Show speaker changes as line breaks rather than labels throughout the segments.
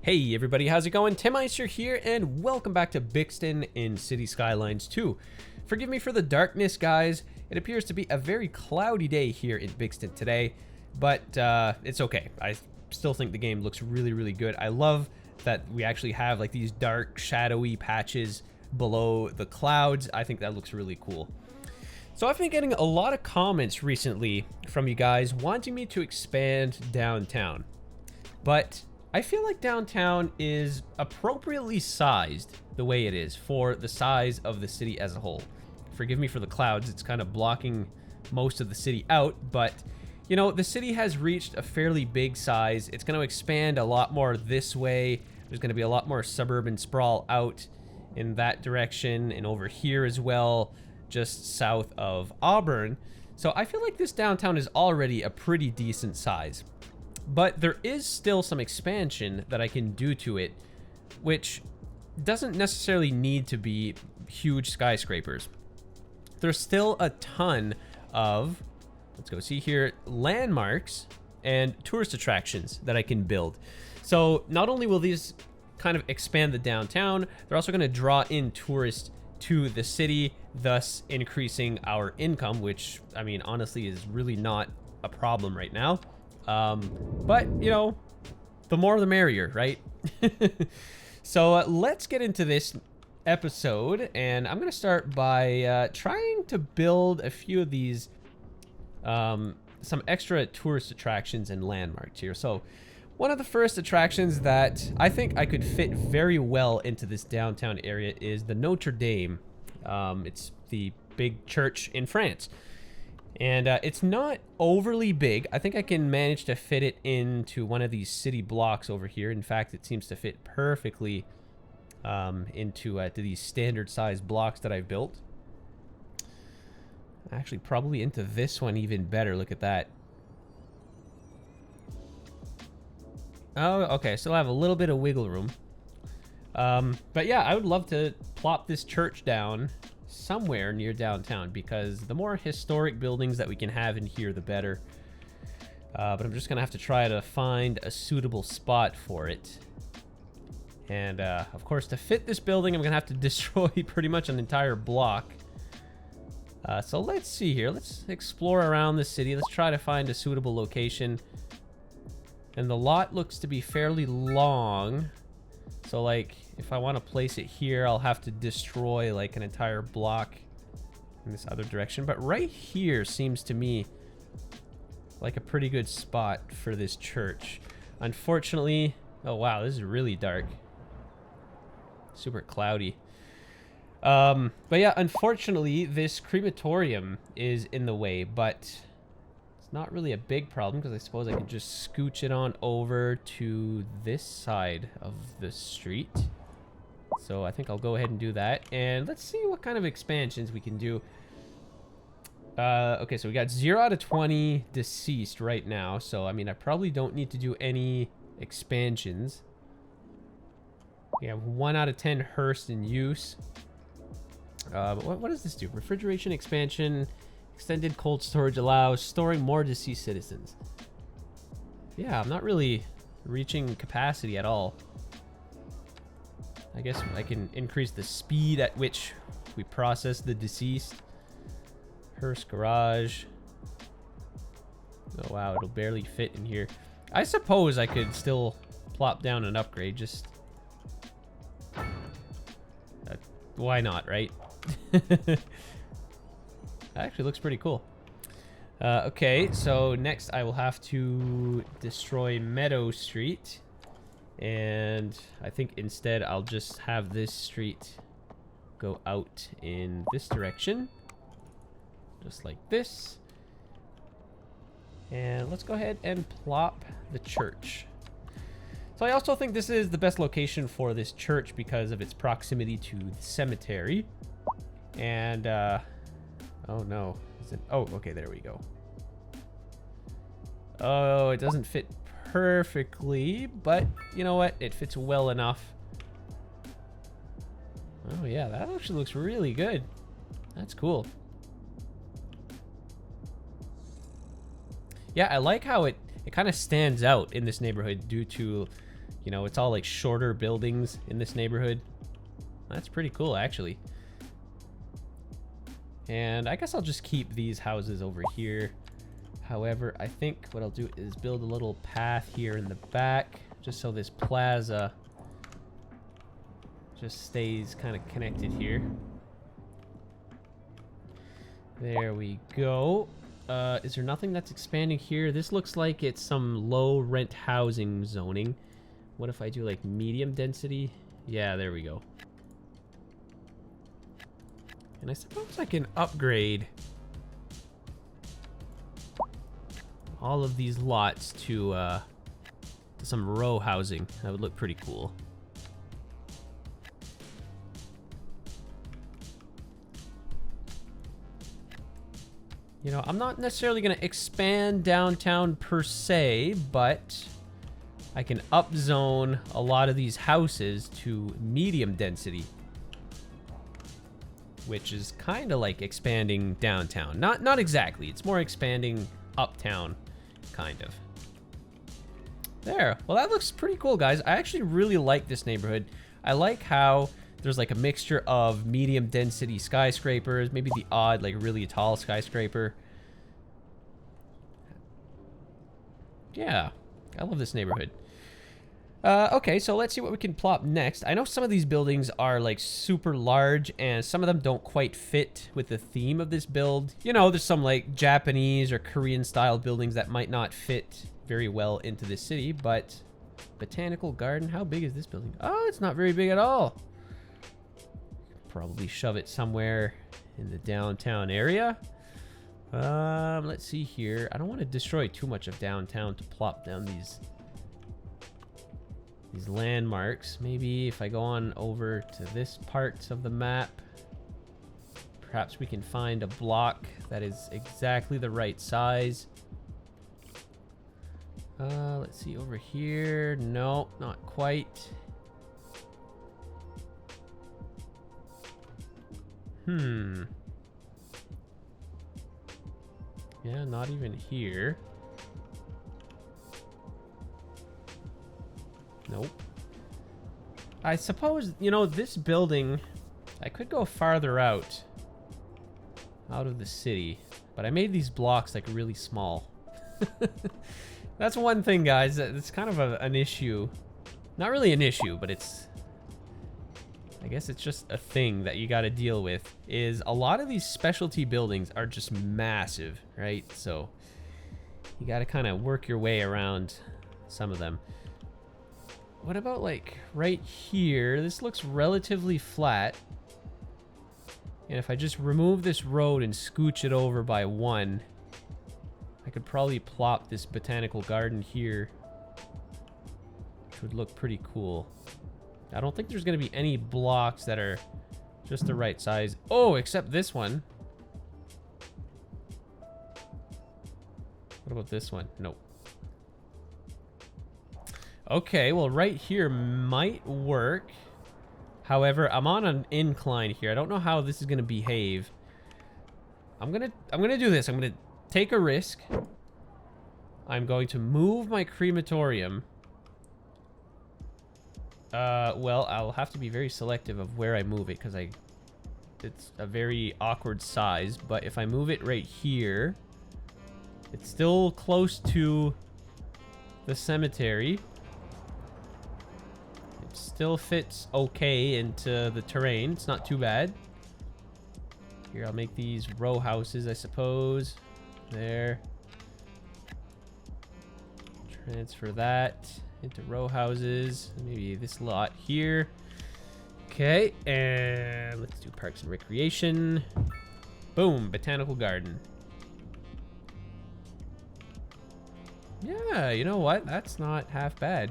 Hey everybody, how's it going? Tim Eiser here, and welcome back to Bixton in City Skylines 2. Forgive me for the darkness, guys. It appears to be a very cloudy day here in Bixton today, but it's okay. I still think the game looks really good. I love that we actually have like these dark, shadowy patches below the clouds. I think that looks really cool. So I've been getting a lot of comments recently from you guys wanting me to expand downtown, but I feel like downtown is appropriately sized the way it is for the size of the city as a whole. Forgive me for the clouds, it's kind of blocking most of the city out, but you know, the city has reached a fairly big size. It's going to expand a lot more this way. There's going to be a lot more suburban sprawl out in that direction and over here as well, just south of Auburn. So I feel like this downtown is already a pretty decent size. But there is still some expansion that I can do to it, which doesn't necessarily need to be huge skyscrapers. There's still a ton of, let's go see here, landmarks and tourist attractions that I can build. So not only will these kind of expand the downtown, they're also going to draw in tourists to the city, thus increasing our income, which, I mean, honestly is really not a problem right now. But, you know, the more the merrier, right? So let's get into this episode, and I'm going to start by trying to build a few of these, some extra tourist attractions and landmarks here. So one of the first attractions that I think I could fit very well into this downtown area is the Notre Dame. It's the big church in France. And it's not overly big. I think I can manage to fit it into one of these city blocks over here. In fact, it seems to fit perfectly into to these standard size blocks that I've built. Actually, probably into this one even better. Look at that. Oh, okay. Still have a little bit of wiggle room. But yeah, I would love to plop this church down somewhere near downtown, because the more historic buildings that we can have in here, the better. But I'm just gonna have to try to find a suitable spot for it. And of course, to fit this building, I'm gonna have to destroy pretty much an entire block. So let's see here. Let's explore around the city. Let's try to find a suitable location. And the lot looks to be fairly long. So like, if I want to place it here, I'll have to destroy like an entire block in this other direction. But right here seems to me like a pretty good spot for this church. Unfortunately, oh wow, this is really dark. Super cloudy. But yeah, unfortunately, this crematorium is in the way, but it's not really a big problem, because I suppose I can just scooch it on over to this side of the street. So I think I'll go ahead and do that. And let's see what kind of expansions we can do. Okay, so we got 0 out of 20 deceased right now. So, I mean, I probably don't need to do any expansions. We have 1 out of 10 hearse in use. But what does this do? Refrigeration expansion. Extended cold storage allows storing more deceased citizens. Yeah, I'm not really reaching capacity at all. I guess I can increase the speed at which we process the deceased. Hearse garage. Oh wow, it'll barely fit in here. I suppose I could still plop down an upgrade, just... why not, right? Actually looks pretty cool. Okay, so next I will have to destroy Meadow Street. And I think instead I'll just have this street go out in this direction. Just like this. And let's go ahead and plop the church. So I also think this is the best location for this church because of its proximity to the cemetery. And, oh no. Is it, oh, okay, there we go. Oh, it doesn't fit perfectly, but you know what? It fits well enough. Oh yeah, that actually looks really good. That's cool. Yeah, I like how it kind of stands out in this neighborhood due to You know, it's all like shorter buildings in this neighborhood. That's pretty cool, actually. And I guess I'll just keep these houses over here. However, I think what I'll do is build a little path here in the back, just so this plaza just stays kind of connected here. There we go. Is there nothing that's expanding here? This looks like it's some low rent housing zoning. What if I do like medium density? Yeah, there we go. And I suppose I can upgrade all of these lots to some row housing. That would look pretty cool. You know, I'm not necessarily going to expand downtown per se, but I can upzone a lot of these houses to medium density, which is kind of like expanding downtown. Not exactly. It's more expanding uptown, kind of. There. Well, that looks pretty cool, guys. I actually really like this neighborhood. I like how there's like a mixture of medium density skyscrapers, maybe the odd, like really tall skyscraper. Yeah, I love this neighborhood. Okay, so let's see what we can plop next. I know some of these buildings are like super large and some of them don't quite fit with the theme of this build. You know, there's some like Japanese or Korean style buildings that might not fit very well into this city, but Botanical Garden, how big is this building? Oh, it's not very big at all. Probably shove it somewhere in the downtown area. Let's see here. I don't want to destroy too much of downtown to plop down these landmarks. Maybe if I go on over to this part of the map, perhaps we can find a block that is exactly the right size. Let's see over here. No, not quite. Yeah, not even here. Nope. I suppose, you know, this building, I could go farther out of the city, but I made these blocks like really small. That's one thing, guys. It's kind of an issue. Not really an issue, but I guess it's just a thing that you got to deal with, is a lot of these specialty buildings are just massive, right? So you got to kind of work your way around some of them. What about like right here? This looks relatively flat. And if I just remove this road and scooch it over by one, I could probably plop this botanical garden here, which would look pretty cool. I don't think there's going to be any blocks that are just the right size. Oh, except this one. What about this one? Nope. Okay, well, right here might work. However, I'm on an incline here. I don't know how this is going to behave. I'm going to do this. I'm going to take a risk. I'm going to move my crematorium. Well, I'll have to be very selective of where I move it because it's a very awkward size. But if I move it right here, it's still close to the cemetery. It still fits okay into the terrain. It's not too bad. Here, I'll make these row houses, I suppose. There. Transfer that into row houses. Maybe this lot here. Okay, and let's do parks and recreation. Boom, botanical garden. Yeah, you know what? That's not half bad.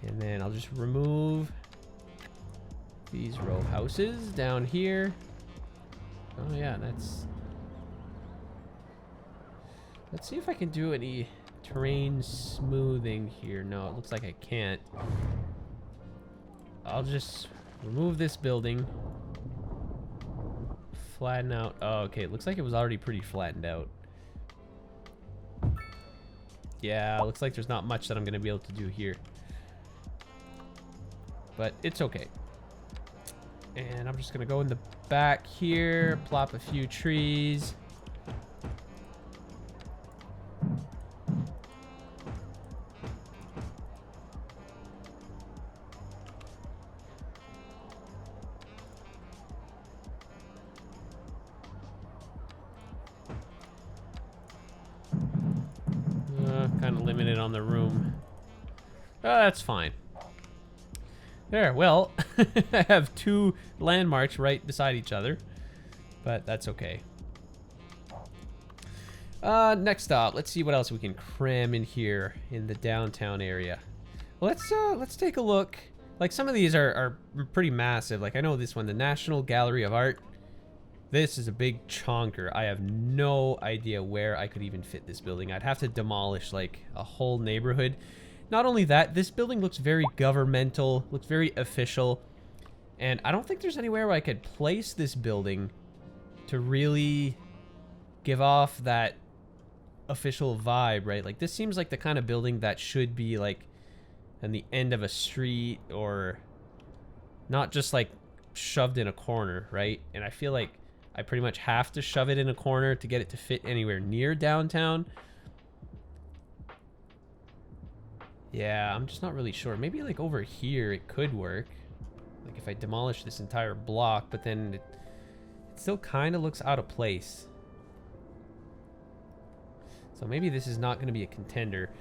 And then I'll just remove these row houses down here. Oh yeah, that's... Let's see if I can do any terrain smoothing here. No, it looks like I can't. I'll just remove this building. Flatten out. Oh, okay. It looks like it was already pretty flattened out. Yeah, looks like there's not much that I'm going to be able to do here. but it's okay. And I'm just gonna go in the back here, plop a few trees. Kind of limited on the room. That's fine. There, well, I have two landmarks right beside each other, but that's okay. Next up, let's see what else we can cram in here in the downtown area. Well, let's take a look. Like, some of these are pretty massive. Like, I know this one, the National Gallery of Art. This is a big chonker. I have no idea where I could even fit this building. I'd have to demolish like a whole neighborhood. Not only that, this building looks very governmental, looks very official, and I don't think there's anywhere where I could place this building to really give off that official vibe, right? Like, this seems like the kind of building that should be like on the end of a street, or not just like shoved in a corner, right? And I feel like I pretty much have to shove it in a corner to get it to fit anywhere near downtown. Yeah, I'm just not really sure. Maybe like over here it could work. Like if I demolish this entire block, but then it still kind of looks out of place. So maybe this is not going to be a contender.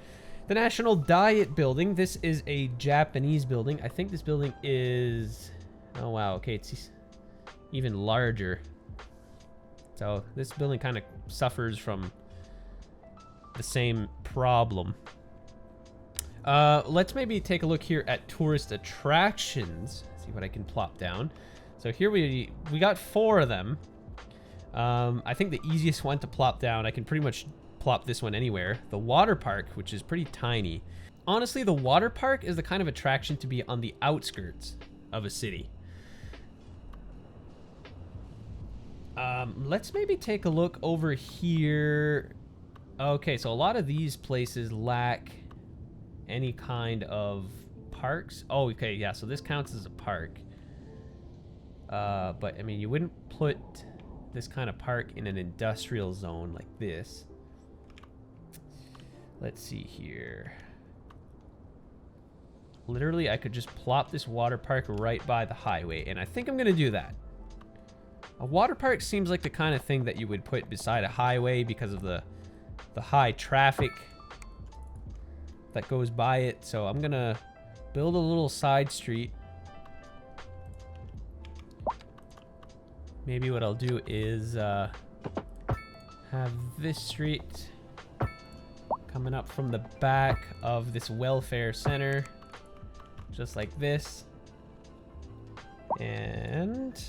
The National Diet Building. This is a Japanese building. I think this building is... Oh, wow. Okay, it's even larger. So this building kind of suffers from the same problem. Let's maybe take a look here at tourist attractions. See what I can plop down. So here we got 4 of them. I think the easiest one to plop down, I can pretty much plop this one anywhere. The water park, which is pretty tiny. Honestly, the water park is the kind of attraction to be on the outskirts of a city. Let's maybe take a look over here. Okay, so a lot of these places lack any kind of parks. Oh, okay, yeah, so this counts as a park. But, I mean, you wouldn't put this kind of park in an industrial zone like this. Let's see here. Literally, I could just plop this water park right by the highway, and I think I'm going to do that. A water park seems like the kind of thing that you would put beside a highway because of the high traffic that goes by it. So I'm going to build a little side street. Maybe what I'll do is have this street coming up from the back of this welfare center, just like this. And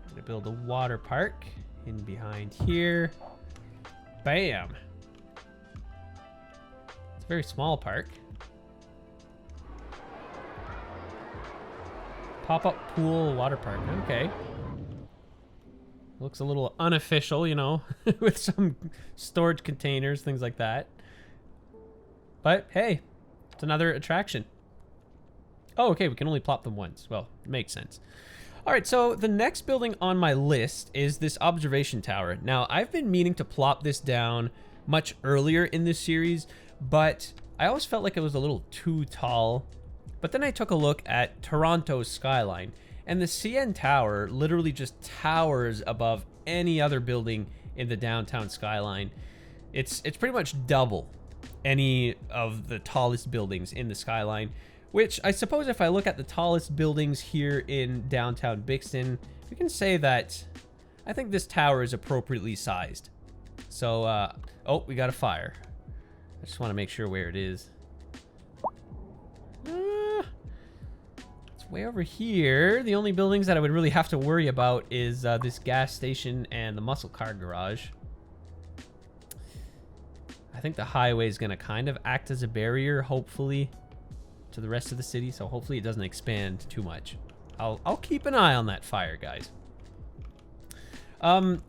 I'm gonna build a water park in behind here. Bam! It's a very small park. Pop-up pool water park. Okay. Looks a little unofficial, you know, with some storage containers, things like that. But hey, it's another attraction. Oh, okay, we can only plop them once. Well, it makes sense. All right, so the next building on my list is this observation tower. Now, I've been meaning to plop this down much earlier in this series, but I always felt like it was a little too tall. But then I took a look at Toronto's Skyline, and the CN Tower literally just towers above any other building in the downtown Skyline. It's pretty much double any of the tallest buildings in the Skyline, which I suppose if I look at the tallest buildings here in downtown Bixton, we can say that I think this tower is appropriately sized. So, oh, we got a fire. I just want to make sure where it is. It's way over here. The only buildings that I would really have to worry about is this gas station and the muscle car garage. I think the highway is going to kind of act as a barrier, hopefully, to the rest of the city, so hopefully it doesn't expand too much. I'll keep an eye on that fire, guys.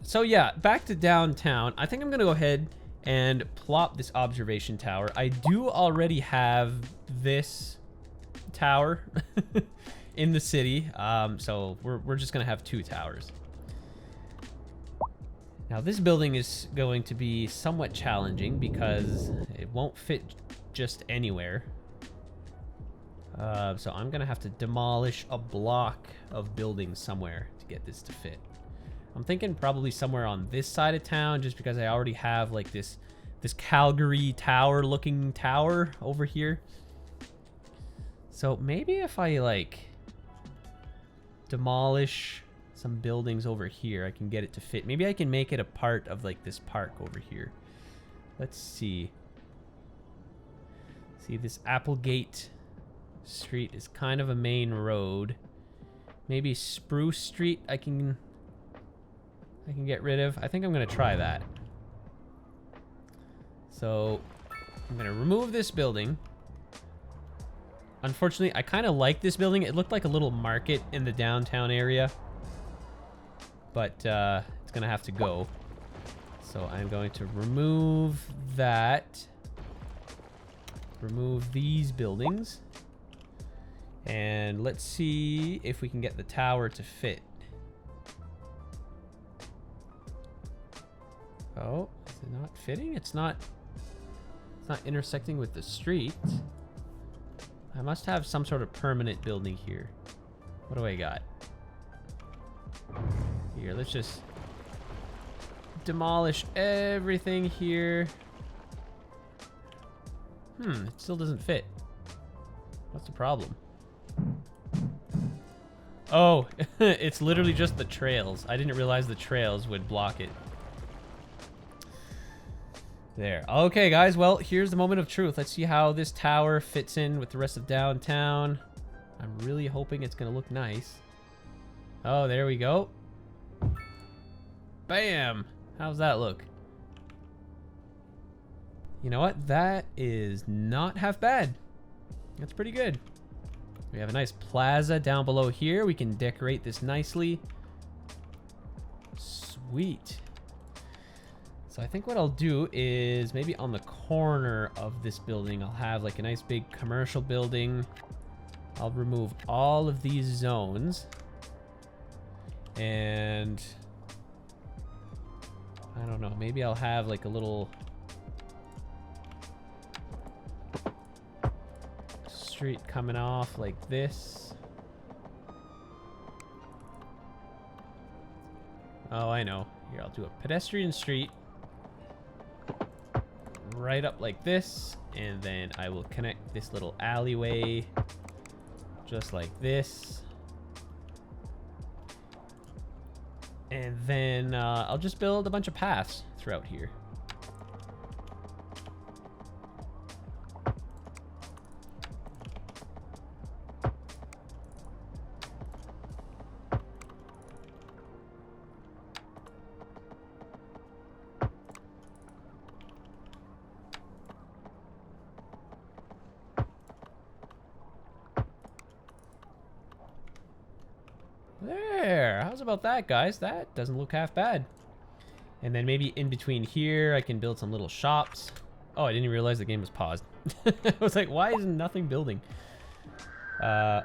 So yeah, back to downtown. I think I'm gonna go ahead and plop this observation tower. I do already have this tower in the city. So we're just gonna have 2 towers. Now this building is going to be somewhat challenging because it won't fit just anywhere. So I'm gonna have to demolish a block of buildings somewhere to get this to fit. I'm thinking probably somewhere on this side of town, just because I already have like this Calgary tower looking tower over here. So maybe if I like demolish some buildings over here, I can get it to fit. Maybe I can make it a part of like this park over here. Let's see. See, this Applegate Street is kind of a main road. Maybe Spruce Street I can get rid of. I think I'm gonna try that. So I'm gonna remove this building. Unfortunately, I kind of like this building. It looked like a little market in the downtown area, but it's gonna have to go. So I'm going to remove that. Remove these buildings. And let's see if we can get the tower to fit. Oh, is it not fitting? It's not intersecting with the street. I must have some sort of permanent building here. What do I got? Here, let's just demolish everything here. It still doesn't fit. What's the problem? Oh, it's literally just the trails. I didn't realize the trails would block it. There. Okay, guys. Well, here's the moment of truth. Let's see how this tower fits in with the rest of downtown. I'm really hoping it's going to look nice. Oh, there we go. Bam! How's that look? You know what? That is not half bad. That's pretty good. We have a nice plaza down below here. We can decorate this nicely. Sweet. So I think what I'll do is maybe on the corner of this building, I'll have like a nice big commercial building. I'll remove all of these zones. And I don't know, maybe I'll have like a little street coming off like this. Oh, I know. Here, I'll do a pedestrian street right up like this, and then I will connect this little alleyway just like this. And then I'll just build a bunch of paths throughout here. There, how's about that, guys? That doesn't look half bad. And then maybe in between here, I can build some little shops. Oh, I didn't even realize the game was paused. I was like, why isn't nothing building? Oh,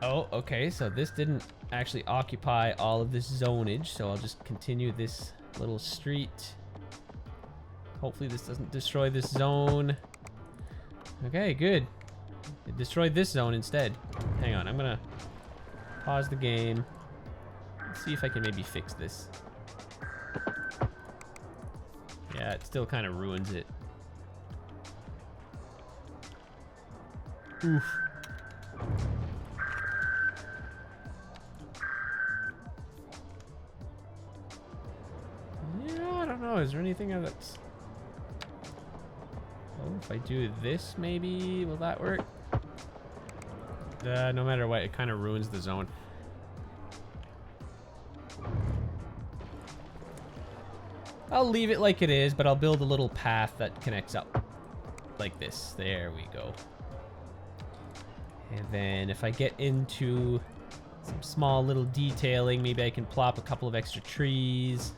okay, so this didn't actually occupy all of this zonage, so I'll just continue this little street. Hopefully this doesn't destroy this zone. Okay, good. It destroyed this zone instead. Hang on, I'm gonna pause the game. Let's see if I can maybe fix this. Yeah, it still kind of ruins it. Oof. Yeah, I don't know. Is there anything that's... Oh, if I do this, maybe... Will that work? No matter what, it kind of ruins the zone. I'll leave it like it is, but I'll build a little path that connects up like this. There we go. And then if I get into some small little detailing, maybe I can plop a couple of extra trees.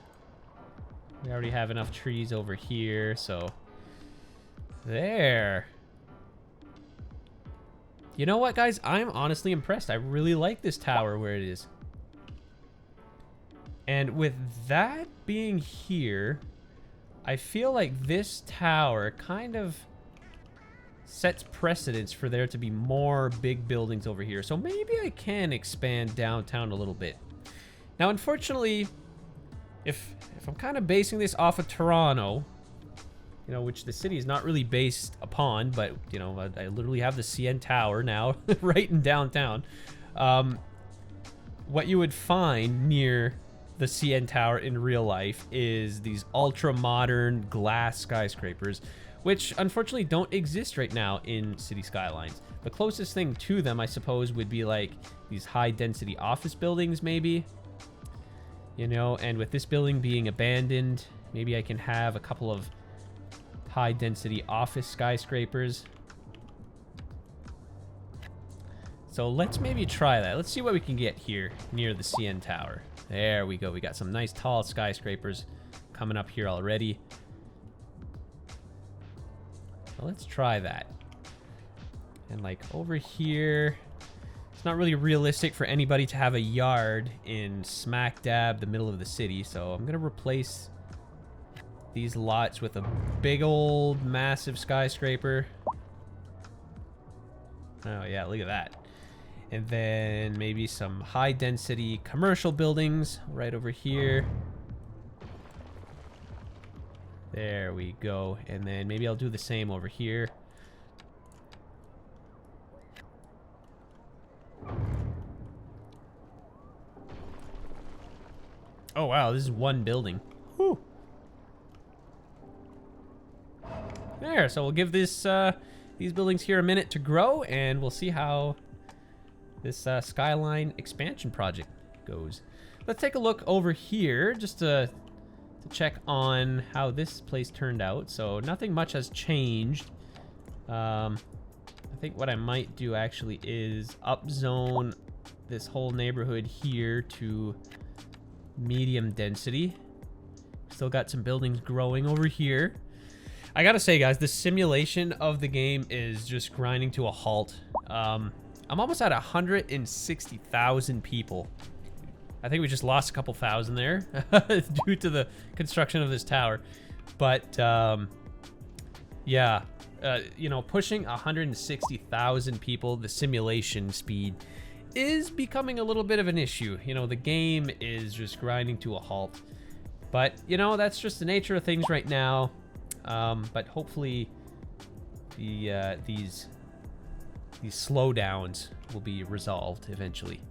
We already have enough trees over here, so there. You know what, guys? I'm honestly impressed. I really like this tower where it is. And with that being here, I feel like this tower kind of sets precedence for there to be more big buildings over here. So maybe I can expand downtown a little bit. Now, unfortunately, if I'm kind of basing this off of Toronto, you know, which the city is not really based upon, but, you know, I literally have the CN Tower now right in downtown. What you would find near the CN Tower in real life is these ultra-modern glass skyscrapers, which unfortunately don't exist right now in City Skylines. The closest thing to them, I suppose, would be like these high-density office buildings, maybe. You know, and with this building being abandoned, maybe I can have a couple of high-density office skyscrapers. So let's maybe try that. Let's see what we can get here near the CN Tower. There we go. We got some nice tall skyscrapers coming up here already. So let's try that. And like over here, it's not really realistic for anybody to have a yard in smack dab the middle of the city. So I'm going to replace these lots with a big old massive skyscraper. Oh yeah, look at that. And then maybe some high density commercial buildings right over here. There we go. And then maybe I'll do the same over here. Oh wow, this is one building. Whew. There, so we'll give this these buildings here a minute to grow, and we'll see how this Skyline expansion project goes. Let's take a look over here just to check on how this place turned out. So nothing much has changed. I think what I might do actually is upzone this whole neighborhood here to medium density. Still got some buildings growing over here. I gotta say, guys, the simulation of the game is just grinding to a halt. I'm almost at 160,000 people. I think we just lost a couple thousand there due to the construction of this tower. But yeah, you know, pushing 160,000 people, the simulation speed is becoming a little bit of an issue. You know, the game is just grinding to a halt. But, you know, that's just the nature of things right now. But hopefully these slowdowns will be resolved eventually.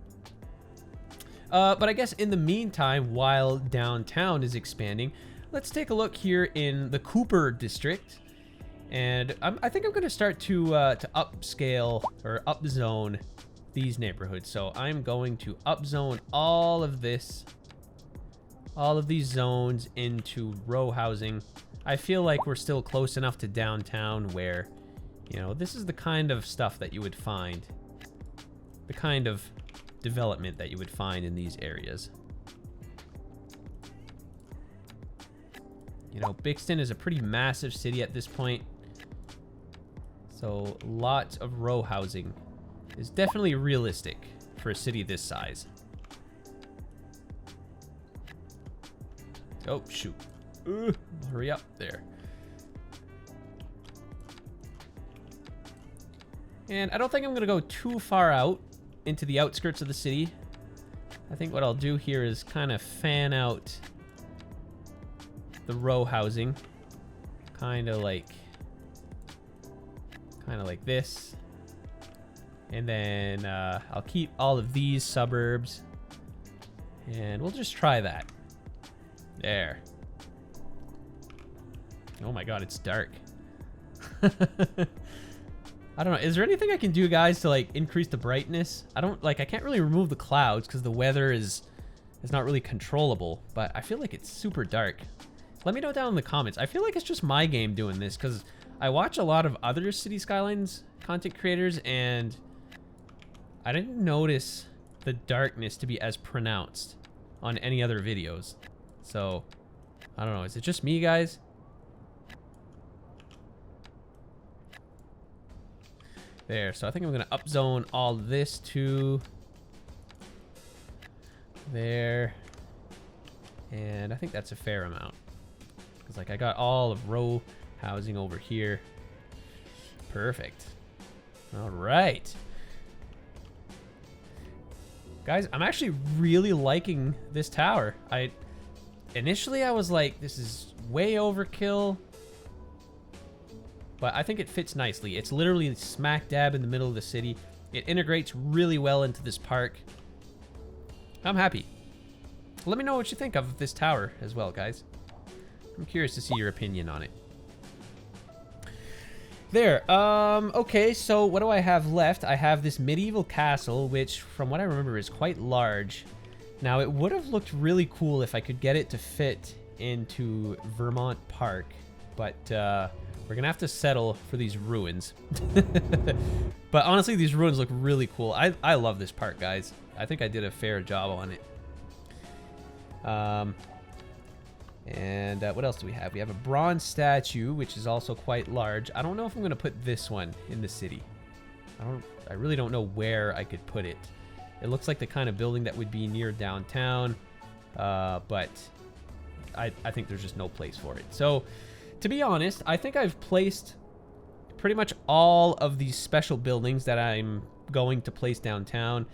But I guess in the meantime, while downtown is expanding, let's take a look here in the Cooper district. And I think I'm going to start to upscale or upzone these neighborhoods. So I'm going to upzone all of these zones into row housing. I feel like we're still close enough to downtown where, you know, this is the kind of stuff that you would find, the kind of development that you would find in these areas. You know, Bixton is a pretty massive city at this point, so lots of row housing is definitely realistic for a city this size. Oh, shoot. Hurry up there. And I don't think I'm going to go too far out into the outskirts of the city. I think what I'll do here is kind of fan out the row housing. Kind of like this. And then I'll keep all of these suburbs. And we'll just try that. There. Oh my god, it's dark. I don't know. Is there anything I can do, guys, to like increase the brightness? I can't really remove the clouds because the weather is not really controllable, but I feel like it's super dark. Let me know down in the comments. I feel like it's just my game doing this because I watch a lot of other City Skylines content creators and I didn't notice the darkness to be as pronounced on any other videos. So, I don't know. Is it just me, guys? There, so I think I'm gonna upzone all this to there. And I think that's a fair amount. Because like I got all of row housing over here. Perfect. All right. Guys, I'm actually really liking this tower. Initially I was like, this is way overkill. But I think it fits nicely. It's literally smack dab in the middle of the city. It integrates really well into this park. I'm happy. Let me know what you think of this tower as well, guys. I'm curious to see your opinion on it. There. Okay, so what do I have left? I have this medieval castle, which from what I remember is quite large. Now, it would have looked really cool if I could get it to fit into Vermont Park, but we're gonna have to settle for these ruins. But honestly, these ruins look really cool. I love this park, guys. I think I did a fair job on it. And what else do we have? We have a bronze statue, which is also quite large. I don't know if I'm gonna put this one in the city. I really don't know where I could put it. It looks like the kind of building that would be near downtown, but I think there's just no place for it. So, to be honest, I think I've placed pretty much all of these special buildings that I'm going to place downtown.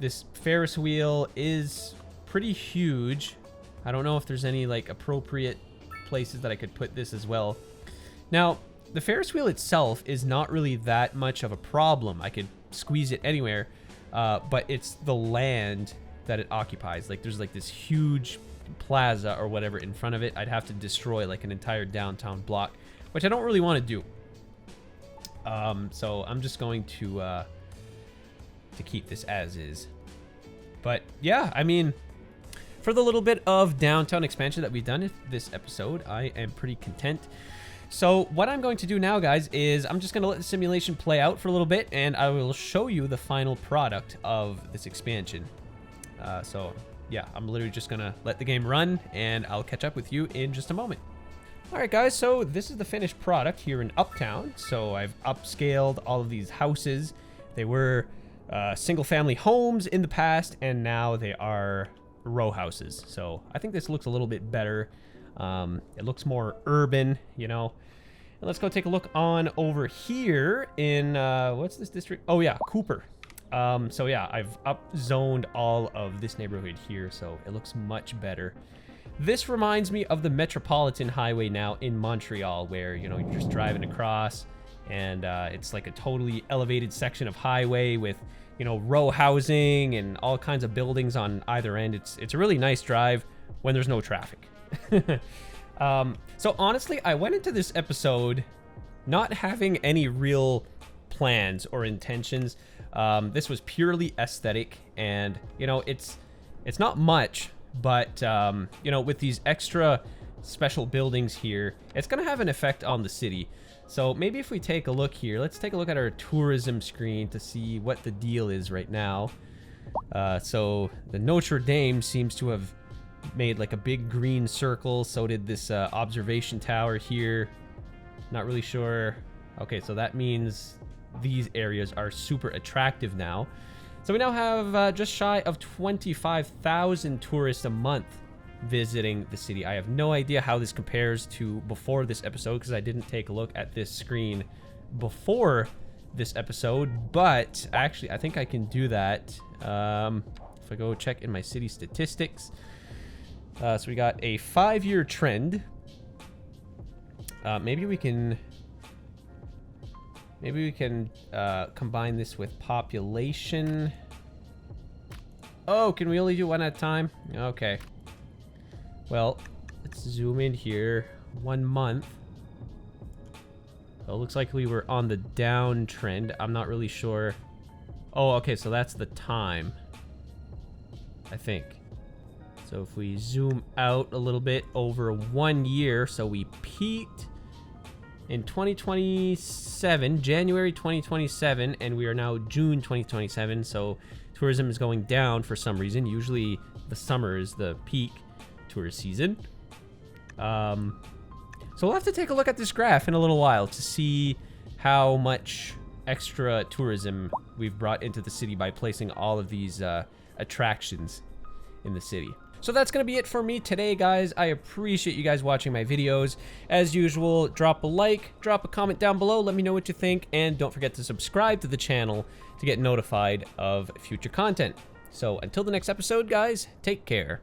This Ferris wheel is pretty huge. I don't know if there's any like appropriate places that I could put this as well. Now, the Ferris wheel itself is not really that much of a problem. I could squeeze it anywhere, but it's the land that it occupies. Like there's like this huge plaza or whatever in front of it. I'd have to destroy like an entire downtown block, which I don't really want to do. So I'm just going to keep this as is. But yeah, I mean, for the little bit of downtown expansion that we've done in this episode, I am pretty content. So what I'm going to do now, guys, is I'm just going to let the simulation play out for a little bit, and I will show you the final product of this expansion. So yeah, I'm literally just going to let the game run, and I'll catch up with you in just a moment. All right, guys, so this is the finished product here in Uptown. So I've upscaled all of these houses. They were single-family homes in the past, and now they are row houses. So I think this looks a little bit better. It looks more urban, you know. And let's go take a look on over here in what's this district? Oh yeah, Cooper. So yeah, I've upzoned all of this neighborhood here, so it looks much better. This reminds me of the Metropolitan Highway now in Montreal, where, you know, you're just driving across, and it's like a totally elevated section of highway with, you know, row housing and all kinds of buildings on either end. It's a really nice drive when there's no traffic. So honestly, I went into this episode not having any real plans or intentions. This was purely aesthetic, and, you know, it's not much, but, you know, with these extra special buildings here, it's going to have an effect on the city. So maybe if we take a look here, let's take a look at our tourism screen to see what the deal is right now. So the Notre Dame seems to have made like a big green circle. So did this observation tower here. Not really sure. Okay, so that means these areas are super attractive now. So we now have just shy of 25,000 tourists a month visiting the city. I have no idea how this compares to before this episode, because I didn't take a look at this screen before this episode, but actually I think I can do that. If I go check in my city statistics, so we got a 5-year trend. Maybe we can combine this with population. Oh, can we only do one at a time? Okay. Well, let's zoom in here. 1 month. So it looks like we were on the downtrend. I'm not really sure. Oh, okay, so that's the time, I think. So if we zoom out a little bit over 1 year, so we peaked in 2027, January 2027, and we are now June 2027, so tourism is going down for some reason. Usually the summer is the peak tourist season. So we'll have to take a look at this graph in a little while to see how much extra tourism we've brought into the city by placing all of these attractions in the city. So that's going to be it for me today, guys. I appreciate you guys watching my videos. As usual, drop a like, drop a comment down below, let me know what you think, and don't forget to subscribe to the channel to get notified of future content. So until the next episode, guys, take care.